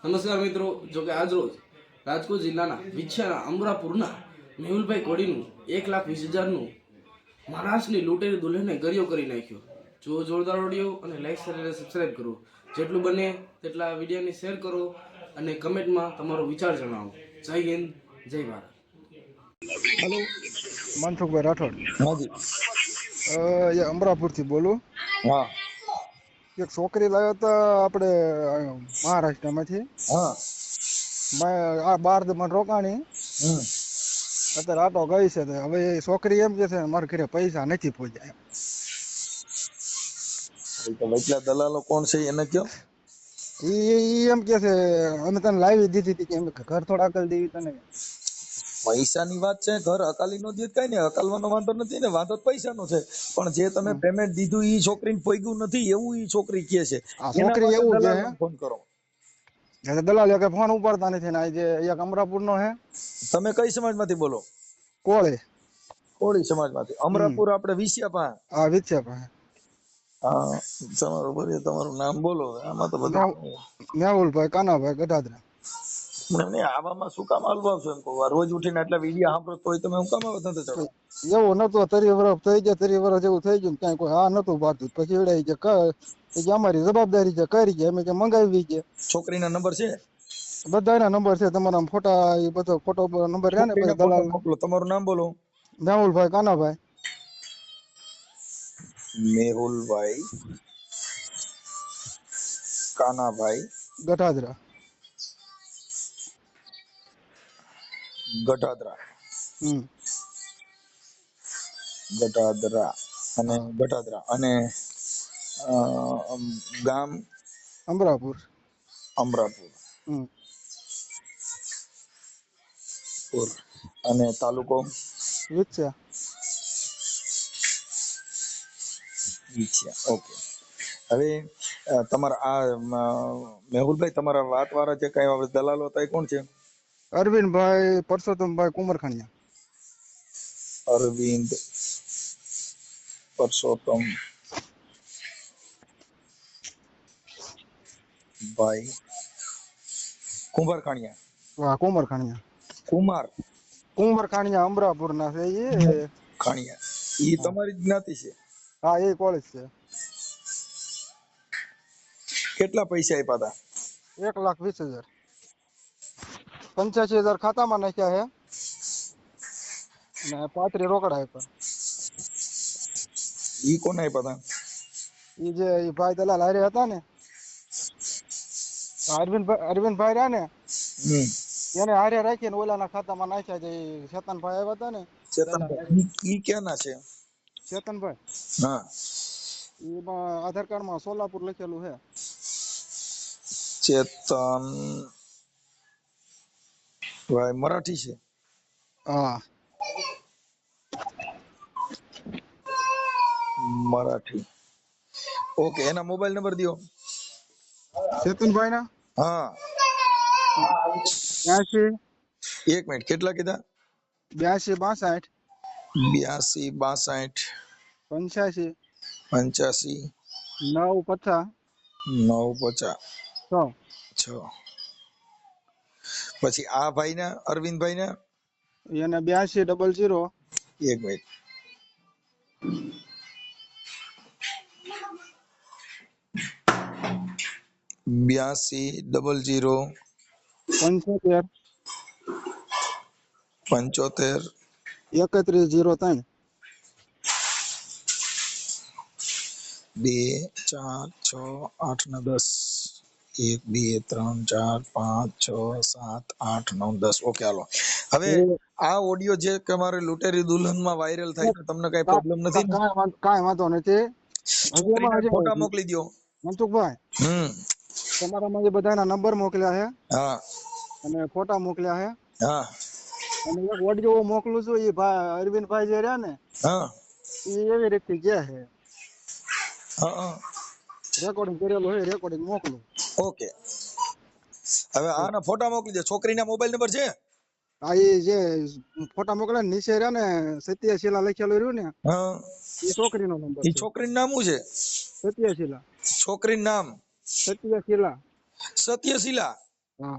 નમસ્કાર મિત્રો, જો કે આજ રોજ રાજકોટ જિલ્લાના વિછિયાના અમરાપુરના મેહુલભાઈ કોડીનું 1,20,000નું મહારાષ્ટ્રની લૂંટેરી દુલ્હને ગરિયો કરી નાખ્યો. જો જોરદાર ઓડિયો અને લાઈક શેર અને સબસ્ક્રાઈબ કરો. જેટલું બને તેટલા વિડીયોને શેર કરો અને કમેન્ટમાં તમારો વિચાર જણાવો. જય હિન્દ, જય ભારત. હેલો, મનસુખભાઈ રાઠોડ. હાજી. એ અમરાપુરથી બોલું. હા એક છોકરી લાવ્યા હતા આપણે મહારાષ્ટ્રમાંથી. હા આ 12 મને રોકાણી. હમ અત્યારે આટો ગઈ છે. હવે એ છોકરી એમ કે છે મારા ઘરે પૈસા નથી પહોંચ્યા. તો વચલા દલાલો કોણ છે એને કયો. ઈ એમ કે છે અમે તને લાવી દીધી હતી કે એમ ઘર થોડા અકલ દેવી તને. પૈસાની વાત છે, ઘર હકાલી નો દે કઈ નહીં, હકાલવાનો વાંધો નથી ને, વાંધો તો પૈસાનો છે. પણ જે તમે પેમેન્ટ દીધું ઈ છોકરીને પોગ્યું નથી એવું ઈ છોકરી કહે છે. આ એના છોકરી માટે એવું કે દલાલને ફોન કરો. દલાલ કે ફોન ઉપાડતા નથી ને આ જે એક અમરાપુરનો હે. તમે કઈ સમાજમાંથી બોલો? કોળે. કોળી સમાજમાંથી. અમરાપુર આપણે વિસિયા પાસે. આ વિછ્યા પાસે. હા, તમારું બોલીએ, તમારું નામ બોલો. આમાં તો બધું મેહુલભાઈ કાનાભાઈ ગઢાદરા. નહીં, આવામાં શું કામ હાલવા આવશો એમ કહું. રોજ ઉઠીને આટલા વિડીયો સાંભળો તોય તમે હું કામ આવત નથી ચડો. એવું નતું 30 વર્ષ થઈ ગયા, 30 વર્ષ જેવું થઈ ગયું કઈ કોઈ હા નતું પાડતું. પછી એવડાઈ કે અમારી જવાબદારી છે કરી છે, અમે કે મંગાવી છે. છોકરીના નંબર છે? બધાના નંબર છે, તમારા ફોટા એ બધો ફોટો નંબર રહ્યા ને પછી દલાલ. મોકલો. તમારું નામ બોલો. મેહુલભાઈ કાનાભાઈ. મેહુલભાઈ કાનાભાઈ ગઢાદરા. ગઢાદરા. હમ ગઢાદરા અને ગામ અમરાપુર. અમરાપુર હમ અને તાલુકો વિછ્યા. વિછિયા. ઓકે. હવે તમારા આ મેહુલભાઈ, તમારા વાત વાળા જે કઈ દલાલો હતા એ કોણ છે? અરવિંદભાઈ પરસોત્તમભાઈ કુંવરખાણીયા. અરવિંદ પરસોત્તમ ભાઈ કુંભારખાણીયા. વાહ, કુંવરખાણીયા. કુમાર કુંવરખાણીયા અમરાપુર ના છે એ. ખાણીયા. ઈ તમારી જ જ્ઞાતિ છે? હા, એ કોલેજ છે. કેટલા પૈસા આપ્યા હતા? 1,20,000. 85,000 ખાતામાં નાખ્યા છે ને 35 રોકડા આપ્યા. ઈ કોને આપ્યા હતા? એ જે ઈ ભાઈ દલાલ હારે હતા ને, અરવિંદભાઈ રહ્યા ને, એને હારે રાખીને ઓલાના ખાતામાં નાખ્યા. જે ચેતનભાઈ આવ્યા હતા ને, ચેતનભાઈ. ઈ ક્યાંના છે? ચેતનભાઈ હા. એમાં આધાર કાર્ડમાં સોલાપુર લખેલું છે. ચેતન ભાઈ મરાઠી છે? હા, મરાઠી. ઓકે. એના મોબાઈલ નંબર દિયો. ચેતનભાઈ ના હા. 82 એક મિનિટ. કેટલા કીધા? 82 82 62 65 85 950 950 6. 6. પછી આ ભાઈ ના, અરવિંદભાઈ ના? એને 82 00. એક મિનિટ. 82 00 75 75 31 03. 2 4 6 8 ને 10. 1 2 3 4 5 6 7 8 9 10. ઓકે, હાલો. હવે આ ઓડિયો જે તમારે લૂંટેરી દુલ્હનમાં વાયરલ થાય તો તમને કઈ પ્રોબ્લેમ નથી ને? કાંઈ વાંધો નથી. છોકરીના ફોટા મોકલી દો. મનસુખભાઈ, તમારામાં જે બધાના નંબર મોકલ્યા છે હા અને ફોટા મોકલ્યા છે હા અને એક ઓડિયો મોકલું છું. એ ભાઈ અરવિંદભાઈ જે રહ્યા ને, હા એ એવી રીતે કે છે હા. રેકોર્ડિંગ કરેલું હોય, રેકોર્ડિંગ મોકલું. ઓકે. હવે આના ફોટા મોકલી દો. છોકરીના મોબાઈલ નંબર છે? આ એ જે ફોટા મોકલ્યા ને નીચે રહ્યા ને, સત્યશીલા લખેલું રહ્યું ને, હા. એ છોકરીનો નંબર ઈ છે. છોકરીનું નામ શું છે? સત્યશીલા. છોકરીનું નામ સત્યશીલા. સત્યશીલા. હા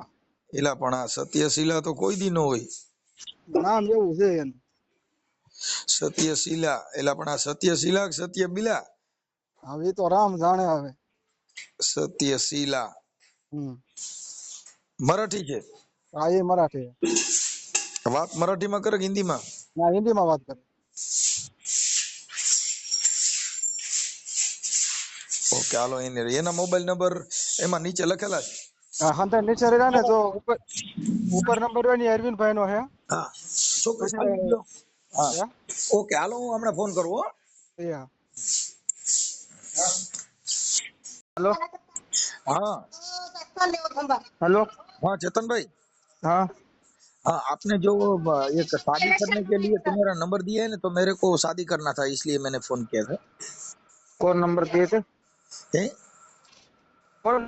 એલા પણ આ સત્યશીલા તો કોઈ દી ન હોય. નામ એવું છે એનું. સત્યશીલા એલા પણ આ સત્યશીલા કે સત્યબીલા? હવે એ તો રામ જાણે હવે. સત્યશીલા હમ. મરાઠી છે? હા એ મરાઠી. વાત મરાઠીમાં કરે કે હિન્દીમાં? ના હિન્દીમાં વાત કરે. ઓકે હાલો, એના મોબાઈલ નંબર એમાં નીચે લખેલા છે. હા હંતે નીચે રહ્યા ને જો ઉપર નંબર હોય ને એ અરવિંદભાઈ નો છે. હા ચોક્કસ, પછી હાલો ગયો. હા હે? ઓકે હાલો, હું હમણાં ફોન કરું હો. એ હા. हेलो हाँ हेलो हाँ चेतन भाई, हाँ हाँ आपने जो एक शादी करने के लिए तुम्हारा नंबर दिया है ना, तो मेरे को शादी करना था, इसलिए मैंने फोन किया था। कौन नंबर दिए थे? हैं? कौन?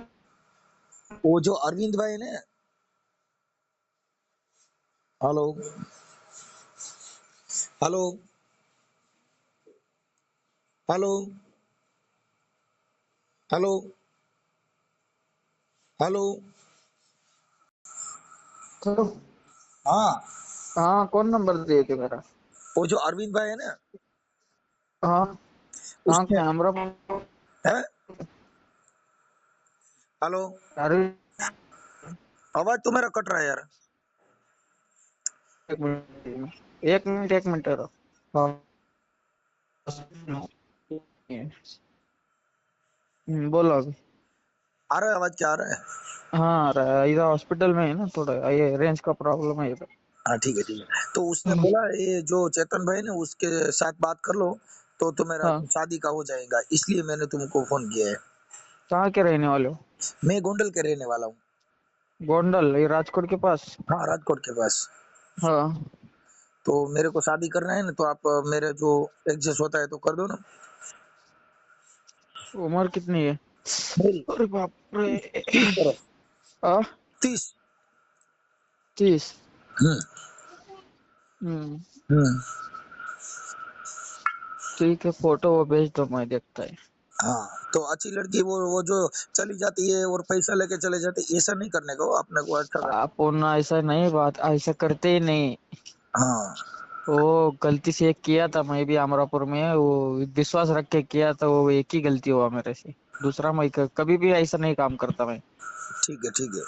वो जो अरविंद भाई ने। Hello hello hello hello hello. Hello हाँ हाँ कौन नंबर दिए थे मेरा? वो जो अरविंद भाई है ना, हाँ हाँ उसने कैमरा है। हेलो, अरे आवाज तो मेरा कट रहा है यार। एक मिनट एक मिनट एक मिनट रुको। हाँ बोलो अभी। आ रहा है आवाज? क्या आ रहा है? हाँ इधर हॉस्पिटल में है ना, थोड़ा ये रेंज का प्रॉब्लम है इधर। हाँ ठीक है ठीक है। तो उसने बोला ये जो चेतन भाई ने उसके साथ बात कर लो, तो तुम्हारा हाँ शादी का हो जाएगा, इसलिए मैंने तुमको फोन किया है। कहाँ के रहने वाले हो? मैं गोंडल के रहने वाला हूँ। गोंडल, ये राजकोट के पास? हाँ राजकोट के पास। हाँ तो मेरे को शादी करना है ना, तो आप मेरे जो एडजस्ट होता है तो कर दो ना। उम्र कितनी है? मेरी अरे बाप रे। 30 बरस। हाँ 30। 30। हम्म हम्म हम्म। ठीक है, फोटो वो भेज दो, मैं देखता है। हाँ तो अच्छी लड़की, वो जो चली जाती है और पैसा लेके चले जाते, ऐसा नहीं करने को, अपने को अच्छा करना। आप उन ऐसा नहीं, बात ऐसा करते ही नहीं। हाँ वो गलती से एक किया था, मैं भी अमरापुर में, वो विश्वास रख के किया था, वो एक ही गलती हुआ मेरे से। दूसरा मैं कभी भी ऐसा नहीं काम करता मैं। ठीक है ठीक है।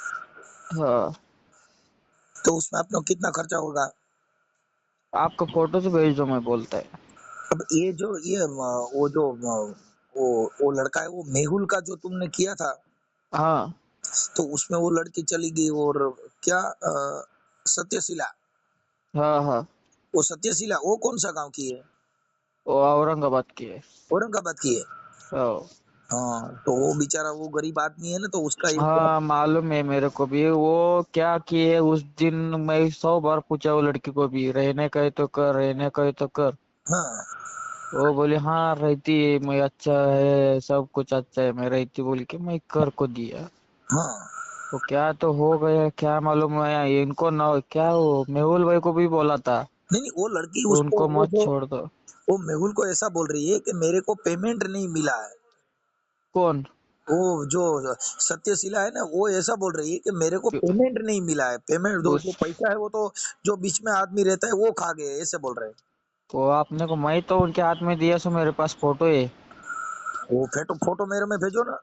हाँ तो उसमें अपना कितना खर्चा होगा? आपको फोटो तो भेज दो, मैं बोलता है। अब ये जो वो जो वो लड़का है, वो मेहुल का जो तुमने किया था, हाँ तो उसमें वो लड़की चली गई, और क्या सत्यशीला, हाँ हाँ वो सत्यशीला वो कौन सा गांव की है? वो औरंगाबाद की है। औरंगाबाद की है। हाँ हाँ तो वो बेचारा वो गरीब आदमी है ना, तो उसका एक हाँ मालूम है मेरे को भी, वो क्या किए उस दिन। मैं 100 बार पूछा वो लड़की को भी, रहने का है तो कर, रहने का है तो कर। हाँ वो बोले हाँ रहती है, मैं अच्छा है, सब कुछ अच्छा है, मैं रहती, बोल के मैं कर को दिया। हाँ। वो क्या तो हो गया, क्या मालूम है इनको ना, क्या वो मेहुल भाई को भी बोला था नहीं नहीं, वो लड़की उसको, उनको मत छोड़ दो। वो मेहुल को ऐसा बोल रही है कि मेरे को पेमेंट नहीं मिला है। कौन? वो जो सत्यशीला है ना, वो ऐसा बोल रही है कि मेरे को पेमेंट नहीं मिला है, पेमेंट जो उस जो पैसा है वो तो जो बीच में आदमी रहता है वो खा गए, ऐसे बोल रहे हैं। वो आपने को, मैं तो उनके हाथ में दिया, सो मेरे पास फोटो है। वो फोटो फोटो मेरे में भेजो ना।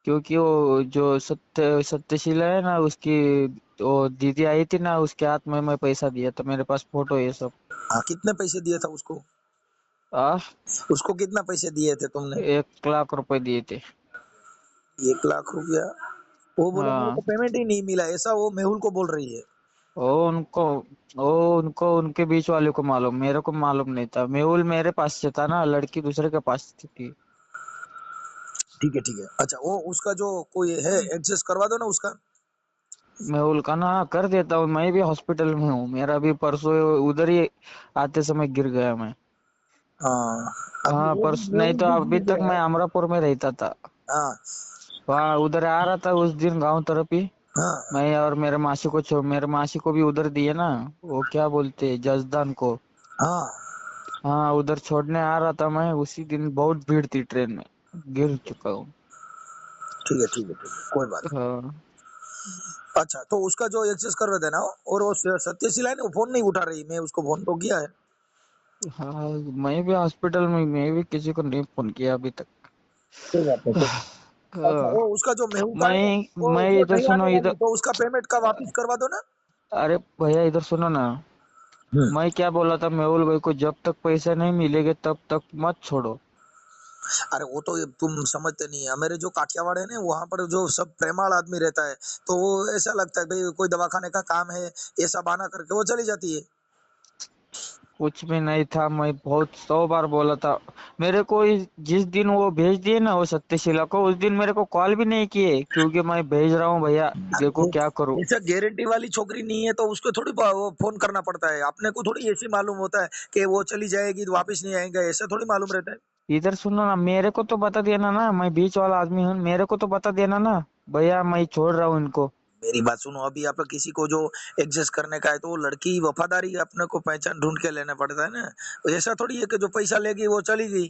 क्योंकि वो जो सत्यशीला है ना, उसकी वो दीदी आई थी ना, उसके हाथ में मैं पैसा दिया, तो मेरे पास फोटो है सब। हाँ कितने पैसे दिए था उसको? आ उसको कितना पैसे दिए थे तुमने? 1 लाख रुपए दिए थे। 1 लाख रुपया? वो बोले मेरे को हाँ पेमेंट ही नहीं मिला, ऐसा वो मेहुल को बोल रही है। वो उनको वो उनको उनके बीच वाले को मालूम, मेरे को मालूम नहीं था। मेहुल मेरे पास से था ना, लड़की दूसरे के पास थी। ठीक है ठीक है। अच्छा वो उसका जो कोई है एडजस्ट करवा दो ना उसका। मेहुल का ना कर देता हूँ, मैं भी हॉस्पिटल में हूँ, मेरा भी परसों उधर ही आते समय गिर गया मैं। हाँ अभी हाँ वो भी परसों नहीं मेहुल तो भी अभी गिर तक गया मैं है। अमरापुर में रहता था। हाँ वहाँ उधर आ रहा था उस दिन गांव तरफ ही। हाँ मैं और मेरे मासी को मेरे मासी को भी उधर दिए ना, वो क्या बोलते जसदान को। हाँ। हाँ उधर छोड़ने आ रहा था मैं, उसी दिन बहुत भीड़ थी ट्रेन में, गिर चुका हूँ। ठीक है ठीक है ठीक है, कोई बात हाँ अच्छा, तो उसका जो एक्सेस करवा देना हो। और वो सत्यशीला है ना, वो फोन नहीं उठा रही, मैं उसको फोन तो किया है। हाँ, मैं भी हॉस्पिटल में, मैं भी किसी को नहीं फोन किया अभी तक। कोई बात नहीं, कोई। अच्छा, हाँ, वो उसका जो मेहुल का है ना, मैं वो इधर नहीं सुनो, आने वाली, इधर, तो उसका पेमेंट का वापिस करवा दो ना। अरे भैया इधर सुनो ना। हम्म। मैं क्या बोला था मेहुल भाई को, जब तक पैसे नहीं मिलेंगे तब तक मत छोड़ो। अरे वो तो ये तुम समझते नहीं है, मेरे जो काठियावाड़ है ना, वहां पर जो सब प्रेमाल आदमी रहता है, तो वो ऐसा लगता है भाई कोई दवाखाने का काम है, ऐसा बहाना करके वो चली जाती है। कुछ भी नहीं था, मैं बहुत 100 बार बोला था। मेरे को जिस दिन वो भेज दिए ना वो सत्यशीला को, उस दिन मेरे को कॉल भी नहीं किए, क्योंकि मैं भेज रहा हूँ भैया, देखो अरे क्या करूँ। ऐसा गारंटी वाली छोकरी नहीं है, तो उसको थोड़ी वो फोन करना पड़ता है, अपने को थोड़ी ऐसी मालूम होता है कि वो चली जाएगी तो वापस नहीं आएगा, ऐसा थोड़ी मालूम रहता है। इधर सुनो ना, मेरे को तो बता देना ना, मैं बीच वाला आदमी हूँ, मेरे को तो बता देना ना भैया, मैं छोड़ रहा हूँ इनको। मेरी बात सुनो, अभी आप किसी को जो एडजस्ट करने का है, तो वो लड़की वफादारी अपने को पहचान ढूंढ के लेना पड़ता है ना। तो ऐसा थोड़ी है कि जो पैसा लेगी वो चली गई।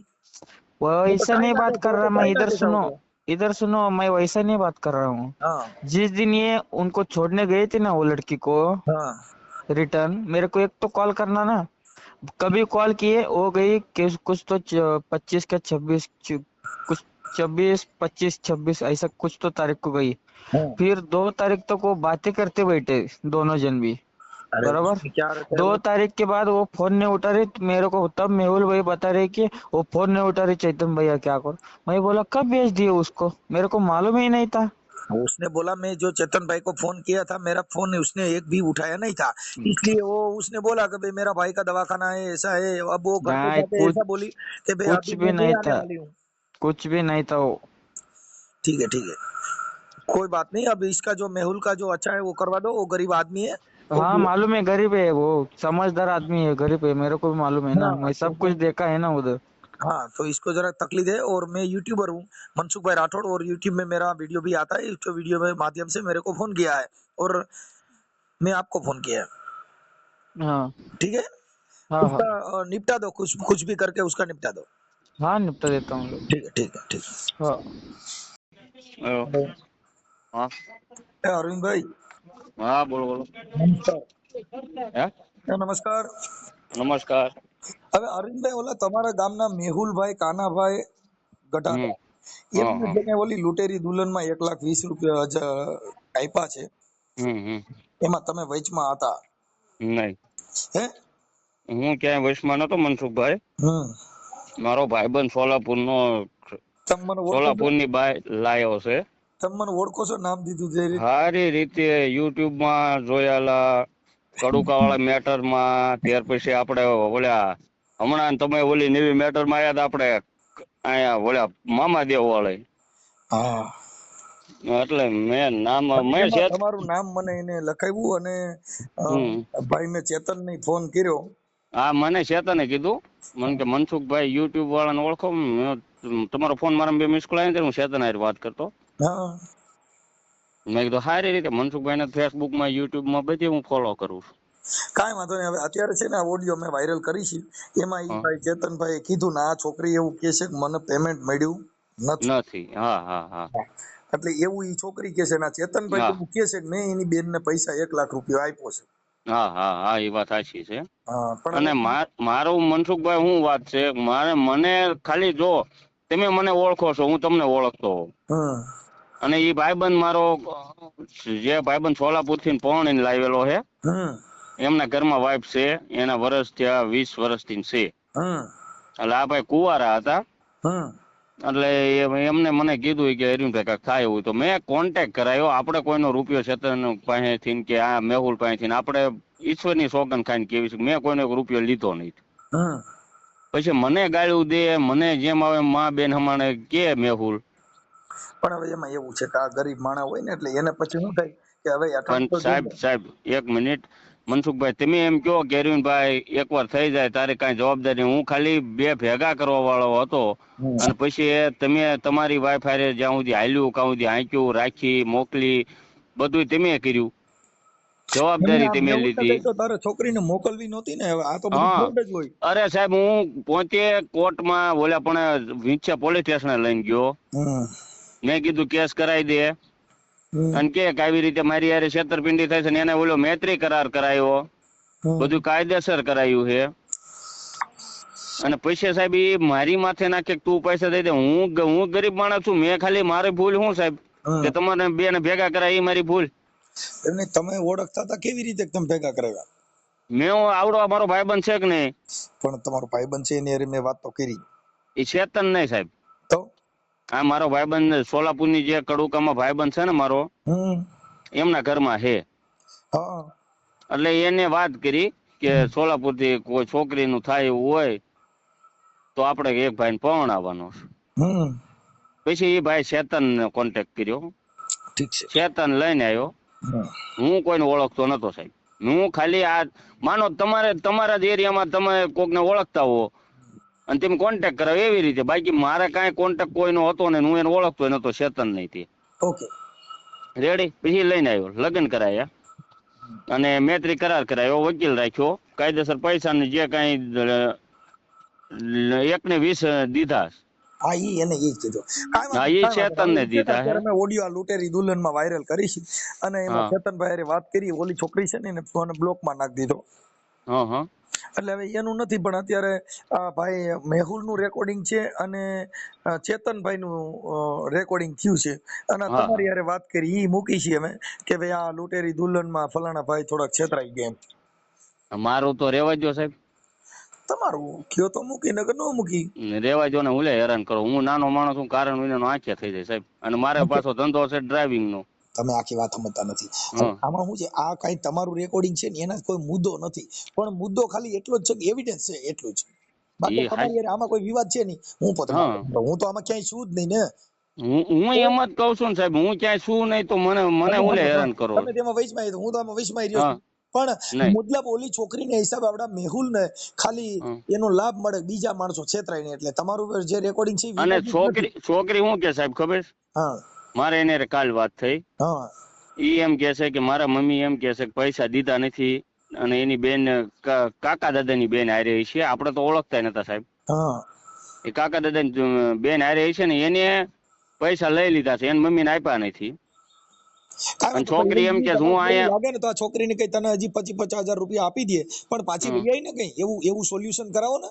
वो वो तो ऐसा नहीं चाइना बात जैसे, कर वो रहा तो मैं, चाइना इधर जैसा हो सुनो, गया। इधर सुनो, मैं वैसा नहीं बात कर रहा हूँ। हाँ। जिस दिन ये उनको छोड़ने गए थे ना वो लड़की को हाँ। रिटर्न, मेरे को एक तो कॉल करना ना। कभी कॉल किए हो गई कि कुछ तो 25 का 26, कुछ 24, 25, 26 ऐसा कुछ तो तारीख को गई। हाँ। फिर 2 तारीख तक वो बातें करते बैठे दोनों जन भी, अरे बराबर। उसमें क्या रहता है दो वो। तारीख के बाद वो फोन नहीं उठा रही, तो मेरे को तब मेहुल भाई बता रहे कि वो फोन नहीं उठा रही, चैतन भैया क्या करो। मैं बोला कब भेज दिए उसको, मेरे को मालूम ही नहीं था। उसने बोला मैं जो चेतन भाई को फोन किया था, मेरा फोन उसने एक भी उठाया नहीं था, इसलिए वो उसने बोला कि भाई मेरा भाई का दवाखाना है, ऐसा है। अब वो घर पे नहीं, जाके ऐसा बोली कि भाई कुछ अभी भी मैं नहीं नहीं आने था, वाली हूँ। कुछ भी नहीं था वो। ठीक है, ठीक है, कोई बात नहीं। अब इसका जो मेहुल का जो अच्छा है वो करवा दो, वो गरीब आदमी है। वो हाँ मालूम है, गरीब है वो, समझदार आदमी है, गरीब है, मेरे को भी मालूम है ना, हाँ, मैं तो सब कुछ देखा है ना उधर। हाँ, तो इसको जरा तकलीफ है। और मैं यूट्यूबर हूँ, मनसुख भाई राठौड़, और यूट्यूब में मेरा वीडियो भी आता है, इस वीडियो में माध्यम से मेरे को फोन किया है, और मैं आपको फोन किया है। हाँ ठीक है, हाँ हाँ। उसका निपटा दो, कुछ कुछ भी करके उसका निपटा दो। हाँ निपटा देता हूँ लोग। ठीक है, ठीक है, ठीक है। हाँ। हेलो। हेलो। हाँ। अरविंद भाई, हाँ, बोलो बोलो। नमस्कार। હે? નમસ્કાર। નમસ્કાર। હવે અરવિંદભાઈ, ઓલા તમારા ગામના મેહુલભાઈ, કાનાભાઈ હમ. ગઢાતા, હા એમને હા. જેને ઓલી લૂંટેરી દુલ્હનમાં 1,20,000 આપ્યા છે, હમ હમ. એમાં તમે વચમાં હતા, નહીં, હે? હું ક્યાંય વશમાં નતો મનસુખભાઈ. હમ મારો ભાઈબંધ સોલાપુરનો, તમે મને ઓળખો છો? સોલાપુરની બાય લાયો છે. તમે મને ઓળખો છો? નામ દીધું જે રીતે. સારી રીતે યુટ્યુબમાં જોયેલા, કડુકાવાળા મેટરમાં, ત્યાર પછી આપણે ઓલ્યા હમણાં તમે ઓલી નવી મેટરમાં આવ્યા હતા આપણે અહીંયા ઓલ્યા મામાદેવ વાળા. હા, એટલે મેં નામ અને મેં એમાં છે. તમારું નામ મને એને લખાવ્યું, અને હમ. ભાઈ મેં ચેતનને ફોન કર્યો. હા, મને ચેતને કીધું, મને કે મનસુખભાઈ યુટ્યુબ વાળાને ઓળખો. તમારો ફોન મારા બે મિસ કોલ આવ્યા ત્યારે હું ચેતન હારે વાત કરતો. હા, મેં કીધું સારી રીતે મનસુખભાઈને ફેસબુકમાં યુટ્યુબમાં બધી હું ફોલો કરું છું. કાંઈ વાંધો નહીં. હવે અત્યારે છે ને આ ઓડિયો મેં વાયરલ કરી છે, એમાં ઈ હા. ભાઈ ચેતનભાઈએ કીધું ને, આ છોકરી એવું કહે છે કે મને પેમેન્ટ મળ્યું નથી. નથી. હા હા હા. એટલે એવું ઈ છોકરી કહે છે, ને આ ચેતનભાઈ હા એવું કહે છે કે મેં એની બેનને પૈસા 1,00,000 રૂપિયા આપ્યો છે. હા હા હા, એ વાત સાચી છે. હા, પણ અને હવે મારું મનસુખભાઈ શું વાત છે, મને ખાલી જો તમે મને ઓળખો છો, હું તમને ઓળખતો હોઉં. હમ અને એ ભાઈબંધ મારો, જે ભાઈબંધ સોલાપુર થી પરણીને લાવેલો છે, હમ એમના ઘરમાં વાઇફ છે, એના વર્ષ થયા 20 વર્ષથી છે. હમ એટલે આ ભાઈ કુંવારા હતા. હમ એટલે એમને મને કીધું કે અરવિંદભાઈ કાંઈક થાય એવું, તો મેં કોન્ટેક્ટ કરાયો. આપણે કોઈનો રૂપિયો ચેતન પાસેથી કે આ મેહુલ પાસેથી આપણે ઈશ્વરની સોગંદ ખાઈને કેવી છે, મેં કોઈનો રૂપિયો લીધો નહીં. હમ પછી મને ગાળ્યું દે, મને જેમ આવે માં બેન હમાણે કે મેહુલ. પણ હવે એમાં એવું છે કે આ ગરીબ માણસ હોય ને, એટલે એને પછી શું થાય કે હવે અઠાણ પણ તો સાહેબ જોજો. સાહેબ એક મિનિટ, મનસુખભાઈ તમે એમ કહો કે અરવિંદભાઈ એકવાર થઈ જાય તારે કાંઈ જવાબદારી, હું ખાલી બે ભેગા કરવા વાળો હતો. હમ અને પછી તમે તમારી વાઈફ હારે જ્યાં સુધી હાલ્યું, કાં સુધી હાંક્યું, રાખી, મોકલી, બધું તમે કર્યું, એમને જવાબદારી આ તમે મેહુલ ને લીધી. કઈ તો તારે છોકરીને મોકલવી નહોતી ને, હવે આ તો બધું હા. ફ્રોડ જ હોય. અરે સાહેબ, હું પોતે કોર્ટમાં ઓલા પણ વિંછા પોલીસ સ્ટેશને લઈને ગયો. હમ મેં કીધું કેસ કરાવી દે. હમ, અને કે આવી રીતે મારી યારે છેતરપિંડી થાય છે ને એને ઓલો મૈત્રી કરાર કરાયો, હમ. બધું કાયદેસર કરાયું છે. અને પૈસા સાહેબ એ મારી માથે નાખે કે તું પૈસા દઈ દે. હું ગરીબ માણસ છું, મેં ખાલી મારી ભૂલ શું સાહેબ હમ. કે તમારે બે ને ભેગા કરાય એ મારી ભૂલ. એમને તમે ઓળખતા હતા કેવી રીતે કે તમે ભેગા કરાવ્યા? મેં આવડો મારો ભાઈબંધ છે કે નહીં, પણ તમારો ભાઈબંધ છે એની હારે મેં વાત તો કરી. એ ચેતન નહીં સાહેબ. તો આ મારો ભાઈબંધ સોલાપુરની જે કડુકામાં ભાઈબંધ છે ને મારો, હમ, એમના ઘરમાં છે. હા, એટલે એને વાત કરી કે સોલાપુર થી કોઈ છોકરીનું થાય એવું હોય તો આપણે એક ભાઈને પરણાવવાનો છે. હમ, પછી એ ભાઈ ચેતન ને કોન્ટેક્ટ કર્યો, ઠીક છે. ચેતન લઈને આવ્યો. હમ, હું કોઈને ઓળખતો નતો સાહેબ. હું ખાલી આ માનો તમારા જ એરિયામાં તમે કોકને ઓળખતા હો અને તમે કોન્ટેક્ટ કરાવો એવી રીતે, બાકી મારે કાંઈ કોન્ટેક્ટ કોઈનો હતો ને હું એને ઓળખતો નતો, ચેતન નહીં તે. ઓકે. રેડી. પછી લઈને આવ્યો, લગ્ન કરાયા અને મૈત્રી કરાર કરાયો, વકીલ રાખ્યો, કાયદેસર પૈસાની જે કાંઈ 1:20 દીધા. હા, એને ઈ જ કીધું. કાંઈ હા, વાંધો એ નહીં, કાંઈ વાંધો ચેતન ને નહીં. દીધા હે. અત્યારે મેં ઓડિયો આ લૂંટેરી દુલ્હનમાં વાયરલ કરી છે અને એમાં હા ચેતનભાઈ હારે વાત કરી. ઓલી છોકરી છે ને એને ફોન બ્લોકમાં નાખી દીધો. હા હા એટલે હવે એનું નથી, પણ અત્યારે આ ભાઈ મેહુલનું રેકોર્ડિંગ છે અને ચેતનભાઈનું રેકોર્ડિંગ થયું છે અને હા તમારી હારે વાત કરી ઈ મૂકી છે અમે કે ભાઈ આ લૂંટેરી દુલ્હનમાં ફલાણા ભાઈ થોડાક છેતરાઈ ગયા એમ. મારું તો રેવા દો સાહેબ, તમારું કયો તો મૂકી, નકર ન મૂકી. રેવા દો ને, હું લે હેરાન કરો. હું નાનો માણસ છું, કારણ વિનાનો આંખે થઈ જાય સાહેબ. અને મારે પાછો ધંધો છે ડ્રાઇવિંગ નો. તમે આખી વાત સમજતા નથી. હવે હા આમાં શું છે, આ કઈ તમારું રેકોર્ડિંગ છે ને એના જ કોઈ મુદ્દો નથી, પણ મુદ્દો ખાલી એટલો જ છે કે એવિડન્સ છે એટલું જ. બાકી એ તમારી હારે આમાં કોઈ વિવાદ છે નહીં. હું પોતે હા હું તો આમાં ક્યાંય છું જ નહીં ને. હું એમ જ કઉ છું ને સાહેબ, હું ક્યાંય શું નહીં તો મને હું લે હેરાન કરો. તમે તેમાં વૈશમાં આવ્યો, હું તો આમાં વૈશમાં રહ્યો હા છું. પણ નહીં. મતલબ ઓલી છોકરીને હિસાબે આપડા મેહુલ ને ખાલી હા. એનો લાભ મળે, બીજા માણસો છેતરાય નહીં. એટલે તમારું જે રેકોર્ડિંગ છે એ અને વિવાદિત નથી. છોકરી શું કે સાહેબ ખબર છે? હા, મારે એને કાલ વાત થઈ. હા, ઈ એમ કે છે કે મારા મમ્મી એમ કે છે કે પૈસા દીધા નથી અને એની બેન કાકા દાદાની બેન હારે છે. આપણે તો ઓળખતા નતા સાહેબ. હા. એ કાકા દાદાની બેન હારે છે ને એને પૈસા લઈ લીધા છે, એની મમ્મીને આપ્યા નથી. કાંઈ અને વાંધો છોકરી નહીં. એમ કે એવું હું એવું અહીંયા લાગે ને તો આ છોકરીને કઈ તને હજી 25,000 રૂપિયા આપી દે, પણ પાછી હમ. વહી આવી ને કઈ એવું સોલ્યુશન કરાવો ને.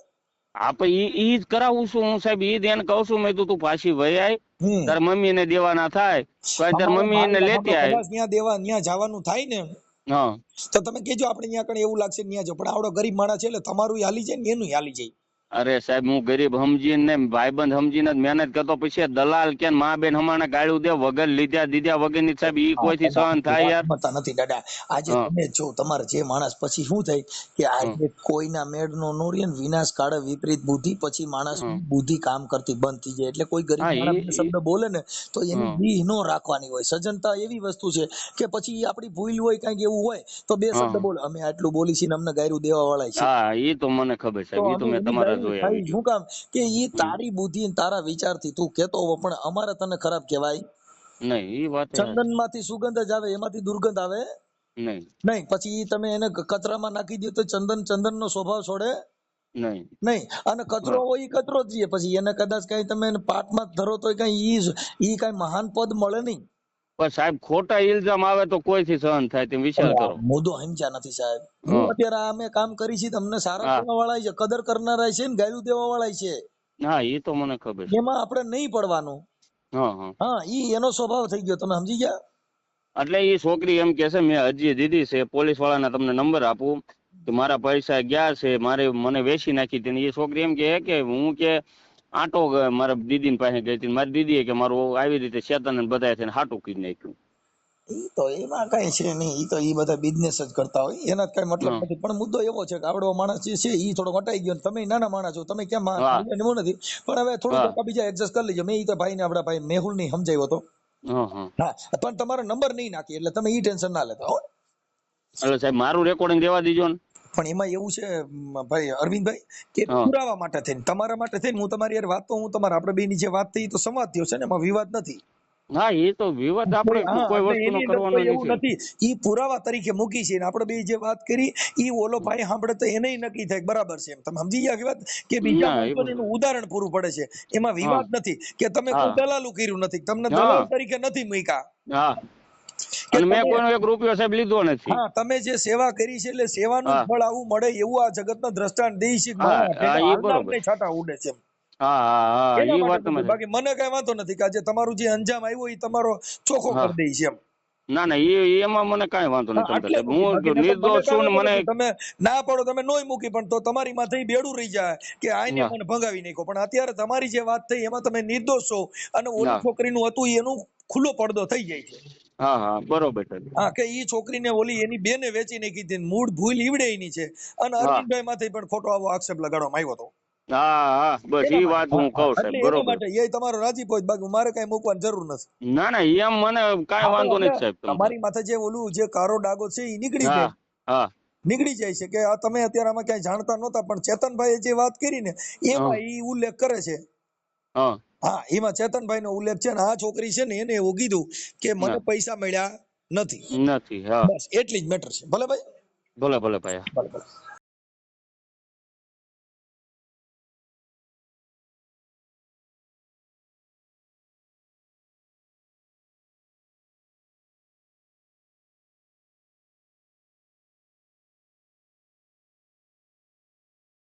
આપણે ઈ જ કરાવું છું હું સાહેબ. ઈ જ એને કહું છું મેં તું પાછી વહી આય, હમ. તાર મમ્મીને દેવાના થાય તો તાર મમ્મી એને લેતી આય. કદાચ ત્યાં જવાનું થાય ને હા તો તમે કેજો આપણે ત્યાં કણે એવું લાગશે ત્યાં જો, પણ આવડો ગરીબ માણસ છે એટલે તમારું હાલી જાય ને એનું હાલી જાય. અરે સાહેબ, હું ગરીબ સમજીને ભાઈબંધ સમજીને જ મહેનત કરતો, પછી દલાલ કે મા બેન હમણાં ગાળું દે વગર દીધા વગર ની સાહેબ, ઈ કોઈથી સહન થાય યાર? સમજતા નથી દાદા. આજે હા તમે જો તમારે જે માણસ પછી શું થાય કે હા આજે કોઈના મેળનો નો રહે ને વિનાશ કાળે વિપરીત બુદ્ધિ, પછી માણસ હા બુદ્ધિ કામ કરતી બંધ થઈ જાય. એટલે કોઈ ગરીબ હા, માણસ બે શબ્દ બોલે ને તો એની હા બી નો રાખવાની હોય. સજ્જનતા એવી વસ્તુ છે કે પછી ઈ આપણી ભૂલ હોય કઈક એવું હોય તો બે શબ્દ હા બોલે, અમે આટલું બોલી છીએ ને અમને ગાયરું દેવા વાળા છે, હા, ઈ તો મને ખબર તો સાહેબ, ઈ તો અમે મેં એની તમારા ગાયરું જોયા થાય. વિડીયો. શું કામ કે ઈ તારી બુદ્ધિ ને તારા વિચારથી તું કેતો હો, પણ અમારે તને ખરાબ કહેવાય નહીં, ઈ વાત ચંદન માંથી સુગંધ જ આવે, એમાંથી દુર્ગંધ આવે નહીં. નહીં. પછી ઈ તમે એને કચરામાં નાખી દો તો ચંદન નો સ્વભાવ છોડે નહીં. નહીં. અને કચરો હા હોય ઈ કચરો જ છે. પછી એને કદાચ કઈ તમે એને પાટમાં જ ધરો તો કઈ ઈ કઈ મહાન પદ મળે નહીં. પણ સાહેબ, ખોટા ઇલ્ઝામ આવે તો કોઈથી સહન થાય તેમ વિચાર એટલે આ કરો. મુદ્દો સમજ્યા નથી સાહેબ. હું હા અત્યારે અમે કામ કરી છે, તમને સારા હા કહેવા વાળા છે, કદર કરનારા છે ને ગાયલું દેવા વાળા છે. હા, ઈ તો મને ખબર છે. એમાં આપણે નહીં પડવાનું. હા હા, હા, ઈ એનો સ્વભાવ થઈ ગયો, તમે સમજી ગયા. એટલે ઈ છોકરી એમ કે છે મેં અરજી દીધી છે, પોલીસ વાળાને તમને નંબર આપું તો મારા પૈસા ગયા છે, મને વેચી નાખી હતી. એ છોકરી એમ કે હું કે આટો મારા દીદી પાસે ગઈ હતી, મારી દીદીએ કે મારું આવી રીતે ચેતન બધા થઈને હાટું કરી નાખ્યું. ઈ તો એમાં કઈ છે નહીં. ઈ તો ઈ બધા બિઝનેસ જ કરતા હોય, એના કઈ મતલબ હા નથી. પણ મુદ્દો એવો છે કે આવડો માણસ જે છે ઈ થોડો વટાઈ ગયો. તમે નાના માણસ છો, તમે કેમ હા એવું નથી, પણ હવે થોડું હા બીજા એડજસ્ટ કરી લેજો. મેં ઈ તો ભાઈને આપડા ભાઈ મેહુલ ની સમજાવ્યો હતો. હા હા. હા, પણ તમારો નંબર નહીં નાખી એટલે તમે ઈ ટેન્શન ના લેતા હો. એટલે સાહેબ મારું રેકોર્ડિંગ દેવા દીજો ને. પણ એમાં એવું છે ભાઈ અરવિંદભાઈ કે હા પુરાવા માટે થઈને, તમારા માટે થઈને હું તમારી યાર વાત તો હું તમારા આપણે બેની જે વાત થઈ તો સંવાદ થયો છે ને, એમાં વિવાદ નથી. હા, એ તો વિવાદ આપણે હા, કોઈ એટલે વસ્તુનો એની અંદર કરવાનો કોઈ એવું નથી. નથી. ઈ પુરાવા તરીકે મૂકી છે. આપણે બે જે વાત કરી ઈ ઓલો ભાઈ સાંભળે તો એને નક્કી થાય બરાબર છે એમ. તમે સમજી ગયા કે વાત કે બીજા ના એ માણસોને એનું ઉદાહરણ પૂરું પડે છે. એમાં હા વિવાદ નથી કે તમે કોઈ હા દલાલું કર્યું નથી, તમને હા દલાલ તરીકે નથી મૂક્યા. હા કે અને મેં તમે કોઈનો 1 રૂપિયો સાહેબ લીધો નથી. હા તમે જે સેવા કરી છે એટલે સેવાનું હા ફળ આવું મળે એવું આ જગતનો દ્રષ્ટાંત દે છે કે હા માણા હા ઠેકા એ હાલનાર બરોબર. ને છાટા ઉડે છે એમ. હા હા હા એના એ માટે વાત કહું તમે છું. બાકી મને કઈ વાંધો નથી કે આજે તમારું જે અંજામ આવ્યો એ તમારો ચોખ્ખો હા કરી દે છે એમ. ના ના એમાં મને કાંઈ વાંધો નહીં હા તમતાર એટલે સાહેબ, મૂકી બાકી હું નકર મને નિર્દોષ કઈ છું ને વાંધો મને. નથી તમે ના પડો તમે નોય મૂકી પણ તો તમારી માથે ઈ બેડું રહી જાય કે આઈને ના મને ભગાવી નાખ્યો પણ અત્યારે તમારી જે વાત થઈ એમાં તમે નિર્દોષ છો અને ઓલી ના છોકરીનું હતું એનું ખુલ્લો પડદો થઈ જાય છે. હા હા બરોબર સાહેબ. હા કે ઈ છોકરીને ઓલી એની બેને વેચી નાખી હતી મૂળ ભૂલ ઈવડે એની છે અને હા અરવિંદભાઈ માથે પણ ખોટો આવો આક્ષેપ લગાડવામાં આવ્યો હતો હા હા બસ એના એ માટે. વાત હા હું હા કહું સાહેબ એટલે એના બરોબર. માટે એ તમારો રાજીપો જ બાકી મારે કઈ મૂકવાની જરૂર નથી. ના ના એમ મને કાંઈ હા પણ વાંધો એટલે નથી સાહેબ તમતાર. તમારી માથે જે ઓલું જે કારો ડાગો છે એ નીકળી હા જાય. હા નીકળી જાય છે કે આ તમે અત્યારે આમાં ક્યાંય જાણતા નહોતા પણ ચેતનભાઈએ જે વાત કરી ને હા એમાં ઈ ઉલ્લેખ કરે છે. હા હા એમાં ચેતનભાઈ નો ઉલ્લેખ છે ને આ છોકરી છે ને એને એવું કીધું કે મને હા પૈસા મળ્યા નથી. નથી. હા બસ એટલી જ મેટર છે. ભલે ભાઈ. ભલે ભલે ભાઈ. ભલે ભલે.